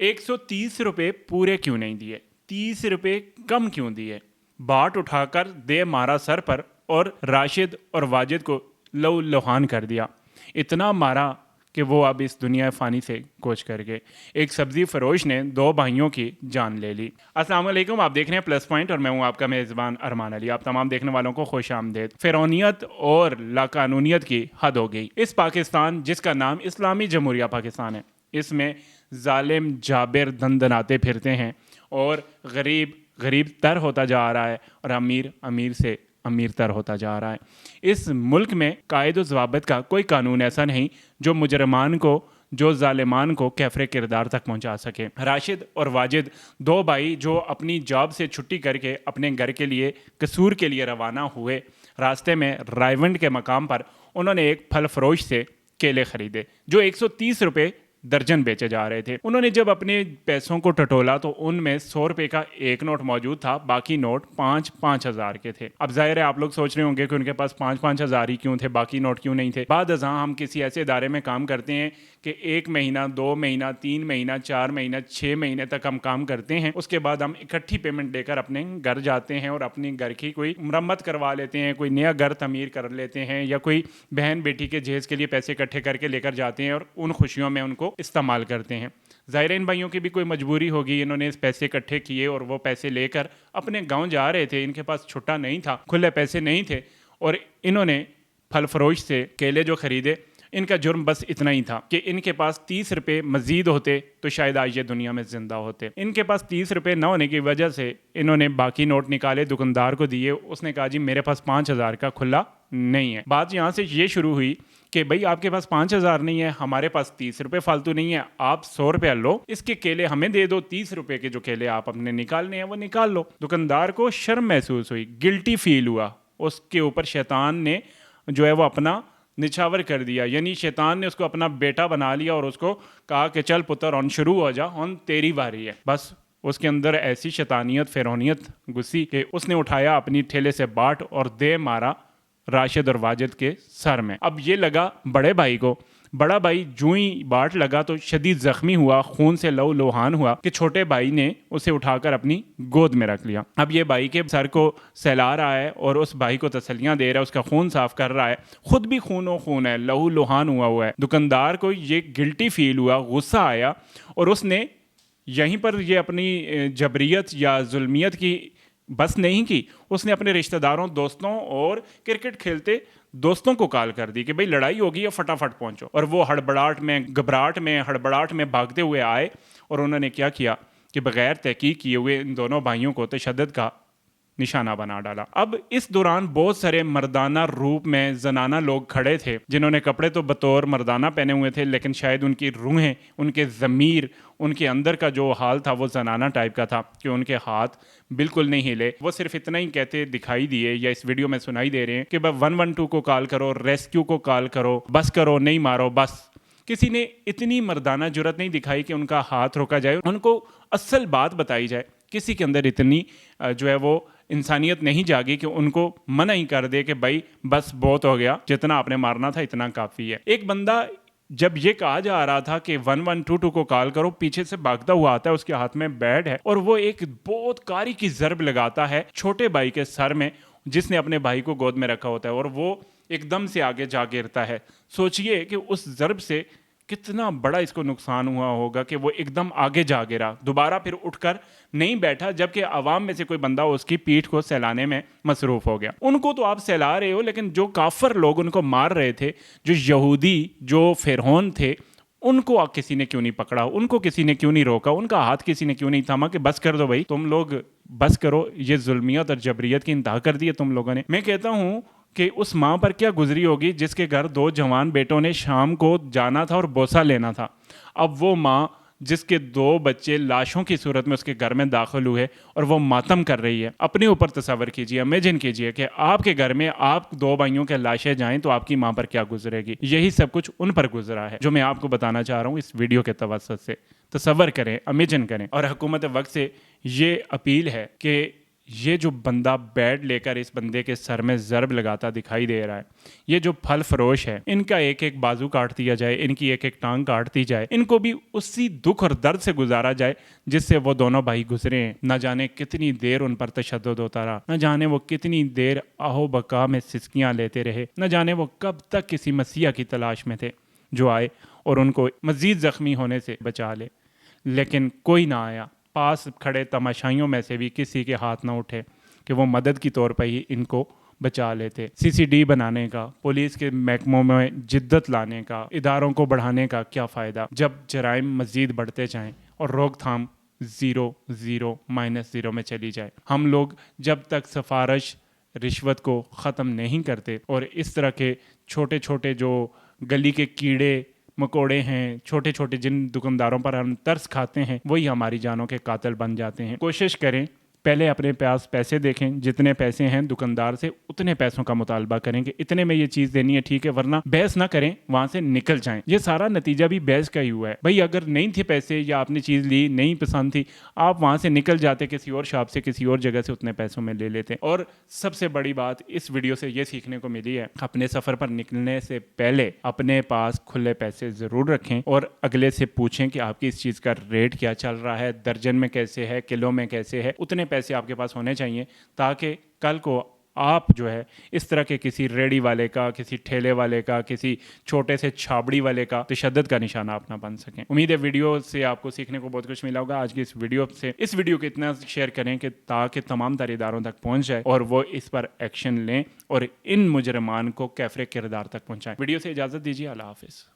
130 रुपये पूरे क्यों नहीं दिए, 30 रुपये कम क्यों दिए, बाट उठाकर दे मारा सर पर और राशिद और वाजिद को लहू लुहान कर दिया। इतना मारा कि वो अब इस दुनिया फ़ानी से कोच कर गए। एक सब्ज़ी फरोश ने 2 भाइयों की जान ले ली। अस्सलाम वालेकुम, आप देख रहे हैं प्लस पॉइंट और मैं हूं आपका मेज़बान अरमान अली। आप तमाम देखने वालों को खुश आमदेद। फ़िरौनियत और लाकानूनियत की हद हो गई। इस पाकिस्तान जिसका नाम इस्लामी जमहूरिया पाकिस्तान है, इसमें जालिम जाबिर दंदनाते फिरते हैं और गरीब गरीब तर होता जा रहा है और अमीर अमीर से अमीर तर होता जा रहा है। इस मुल्क में कायद व ज़वाबित का कोई कानून ऐसा नहीं जो मुजरमान को, जो ज़ालिमान को कैफ़रे किरदार तक पहुंचा सके। राशिद और वाजिद 2 भाई जो अपनी जॉब से छुट्टी करके अपने घर के लिए कसूर के लिए रवाना हुए, रास्ते में रायवंड के मकाम पर उन्होंने एक फल फरोश से केले ख़रीदे जो 130 रुपये दर्जन बेचे जा रहे थे। उन्होंने जब अपने पैसों को टटोला तो उनमें 100 रुपये का एक नोट मौजूद था, बाकी नोट 5-5 हज़ार के थे। अब जाहिर है आप लोग सोच रहे होंगे कि उनके पास 5-5 हज़ार ही क्यों थे, बाकी नोट क्यों नहीं थे। बाद अज़ां हम किसी ऐसे इदारे में काम करते हैं कि 1 महीना, 2 महीना, 3 महीना, 4 महीना, 6 महीने तक हम काम करते हैं। उसके बाद हम इकट्ठी पेमेंट देकर अपने घर जाते हैं और अपनी घर की कोई मरम्मत करवा लेते हैं, कोई नया घर तमीर कर लेते हैं या कोई बहन बेटी के जहेज़ के लिए पैसे इकट्ठे करके लेकर जाते हैं और उन खुशियों में उनको इस्तेमाल करते हैं। ज़ाहिर इन भाइयों की भी कोई मजबूरी होगी, इन्होंने इस पैसे इकट्ठे किए और वो पैसे लेकर अपने गांव जा रहे थे। इनके पास छुट्टा नहीं था, खुले पैसे नहीं थे और इन्होंने फल फरोश से केले जो ख़रीदे, इनका जुर्म बस इतना ही था कि इनके पास 30 रुपये मज़ीद होते तो शायद आज ये दुनिया में ज़िंदा होते। इनके पास 30 रुपये न होने की वजह से इन्होंने बाकी नोट निकाले, दुकानदार को दिए। उसने कहा जी मेरे पास 5 हज़ार का खुला नहीं है। बात यहाँ से ये शुरू हुई कि भाई आपके पास 5 हज़ार नहीं है, हमारे पास 30 रुपये फालतू नहीं है, आप 100 रुपया लो, इसके केले हमें दे दो, 30 रुपये के जो केले आप अपने निकालने हैं वो निकाल लो। दुकानदार को शर्म महसूस हुई, गिल्टी फील हुआ। उसके ऊपर शैतान ने जो है वो अपना निछावर कर दिया, यानी शैतान ने उसको अपना बेटा बना लिया और उसको कहा कि चल पुत्र ऑन शुरू हो जा, ऑन तेरी बारी है। बस उसके अंदर ऐसी शैतानियत फ़िरौनियत घुसी कि उसने उठाया अपनी ठेले से बाट और दे मारा राशिद और वाजिद के सर में। अब ये लगा बड़े भाई को। बड़ा भाई जूं ही बाट लगा तो शदीद ज़ख्मी हुआ, खून से लहू लुहान हुआ कि छोटे भाई ने उसे उठाकर अपनी गोद में रख लिया। अब ये भाई के सर को सहला रहा है और उस भाई को तसल्लियाँ दे रहा है, उसका खून साफ कर रहा है, खुद भी खूनो खून है, लहू लुहान हुआ है। दुकानदार को ये गिल्टी फील हुआ, गुस्सा आया और उसने यहीं पर ये अपनी जबरियत या जुल्मियत की बस नहीं की, उसने अपने रिश्तेदारों, दोस्तों और क्रिकेट खेलते दोस्तों को कॉल कर दी कि भाई लड़ाई होगी या फटाफट पहुंचो। और वो हड़बड़ाहट में, घबराहट में, हड़बड़ाहट में भागते हुए आए और उन्होंने क्या किया कि बगैर तहकीक किए हुए इन दोनों भाइयों को तशद्दुद का निशाना बना डाला। अब इस दौरान बहुत सारे मर्दाना रूप में जनाना लोग खड़े थे, जिन्होंने कपड़े तो बतौर मर्दाना पहने हुए थे लेकिन शायद उनकी रूहें, उनके ज़मीर, उनके अंदर का जो हाल था वो जनाना टाइप का था कि उनके हाथ बिल्कुल नहीं हिले। वो सिर्फ इतना ही कहते दिखाई दिए या इस वीडियो में सुनाई दे रहे हैं कि भाई 112 को कॉल करो, रेस्क्यू को कॉल करो, बस करो, नहीं मारो बस। किसी ने इतनी मर्दाना जुर्रत नहीं दिखाई कि उनका हाथ रोका जाए, उनको असल बात बताई जाए। किसी के अंदर इतनी जो है वो इंसानियत नहीं जागी कि उनको मना ही कर दे कि भाई बस बहुत हो गया, जितना आपने मारना था इतना काफ़ी है। एक बंदा जब ये कहा जा रहा था कि 1122 को कॉल करो, पीछे से भागता हुआ आता है, उसके हाथ में बैट है और वो एक बहुत कारी की ज़रब लगाता है छोटे भाई के सर में, जिसने अपने भाई को गोद में रखा होता है, और वो एकदम से आगे जा गिरता है। सोचिए कि उस ज़रब से कितना बड़ा इसको नुकसान हुआ होगा कि वो एकदम आगे जा गिरा, दोबारा फिर उठकर नहीं बैठा, जबकि आवाम में से कोई बंदा उसकी पीठ को सहलाने में मसरूफ़ हो गया। उनको तो आप सहला रहे हो, लेकिन जो काफर लोग उनको मार रहे थे, जो यहूदी, जो फ़िरौन थे, उनको किसी ने क्यों नहीं पकड़ा, उनको किसी ने क्यों नहीं रोका, उनका हाथ किसी ने क्यों नहीं थामा कि बस कर दो भाई, तुम लोग बस करो, ये जुल्मियत और जबरियत की इंतहा कर दी है तुम लोगों ने। मैं कहता हूँ कि उस माँ पर क्या गुजरी होगी जिसके घर 2 जवान बेटों ने शाम को जाना था और बोसा लेना था। अब वो माँ जिसके 2 बच्चे लाशों की सूरत में उसके घर में दाखिल हुए और वो मातम कर रही है। अपने ऊपर तसव्वुर कीजिए, इमेजिन कीजिए कि आपके घर में आप 2 भाइयों के लाशें जाएं तो आपकी माँ पर क्या गुजरेगी। यही सब कुछ उन पर गुजरा है जो मैं आपको बताना चाह रहा हूँ इस वीडियो के तवस्सुत से। तसव्वुर करें, इमेजिन करें। और हुकूमत वक्त से ये अपील है कि یہ جو بندہ بیٹ لے کر اس بندے کے سر میں ضرب لگاتا دکھائی دے رہا ہے، یہ جو پھل فروش ہے، ان کا ایک ایک بازو کاٹ دیا جائے، ان کی ایک ایک ٹانگ کاٹ دی جائے، ان کو بھی اسی دکھ اور درد سے گزارا جائے جس سے وہ دونوں بھائی گزرے ہیں۔ نہ جانے کتنی دیر ان پر تشدد ہوتا رہا، نہ جانے وہ کتنی دیر آہو بکا میں سسکیاں لیتے رہے، نہ جانے وہ کب تک کسی مسیح کی تلاش میں تھے جو آئے اور ان کو مزید زخمی ہونے سے بچا لے، لیکن کوئی نہ آیا۔ پاس کھڑے تماشائیوں میں سے بھی کسی کے ہاتھ نہ اٹھے کہ وہ مدد کی طور پر ہی ان کو بچا لیتے۔ سی سی ڈی بنانے کا، پولیس کے محکموں میں جدت لانے کا، اداروں کو بڑھانے کا کیا فائدہ جب جرائم مزید بڑھتے جائیں اور روک تھام 0 0 -0 میں چلی جائے۔ ہم لوگ جب تک سفارش رشوت کو ختم نہیں کرتے اور اس طرح کے چھوٹے چھوٹے جو گلی کے کیڑے مکوڑے ہیں، چھوٹے چھوٹے جن دکانداروں پر ہم ترس کھاتے ہیں، وہی ہماری جانوں کے قاتل بن جاتے ہیں۔ کوشش کریں پہلے اپنے پاس پیسے دیکھیں، جتنے پیسے ہیں دکاندار سے اتنے پیسوں کا مطالبہ کریں کہ اتنے میں یہ چیز دینی ہے، ٹھیک ہے، ورنہ بحث نہ کریں، وہاں سے نکل جائیں۔ یہ سارا نتیجہ بھی بحث کا ہی ہوا ہے۔ بھائی اگر نہیں تھے پیسے یا آپ نے چیز لی نہیں پسند تھی، آپ وہاں سے نکل جاتے، کسی اور شاپ سے کسی اور جگہ سے اتنے پیسوں میں لے لیتے۔ اور سب سے بڑی بات اس ویڈیو سے یہ سیکھنے کو ملی ہے، اپنے سفر پر نکلنے سے پہلے اپنے پاس کھلے پیسے ضرور رکھیں اور اگلے سے پوچھیں کہ آپ کی اس چیز کا ریٹ کیا چل رہا ہے، درجن میں کیسے ہے، کلو میں کیسے ہے۔ اتنے پیسے آپ کے پاس ہونے چاہیے تاکہ کل کو آپ جو ہے اس طرح کے کسی ریڑی والے کا، کسی ٹھیلے والے کا، کسی چھوٹے سے چھابڑی والے کا تشدد کا نشانہ آپ نہ بن سکیں۔ امید ہے ویڈیو سے آپ کو سیکھنے کو بہت کچھ ملا ہوگا۔ آج کی اس ویڈیو کو اتنا شیئر کریں کہ تاکہ تمام تر اداروں تک پہنچ جائے اور وہ اس پر ایکشن لیں اور ان مجرمان کو کیفر کردار تک پہنچائیں۔ ویڈیو سے اجازت دیجیے، اللہ حافظ۔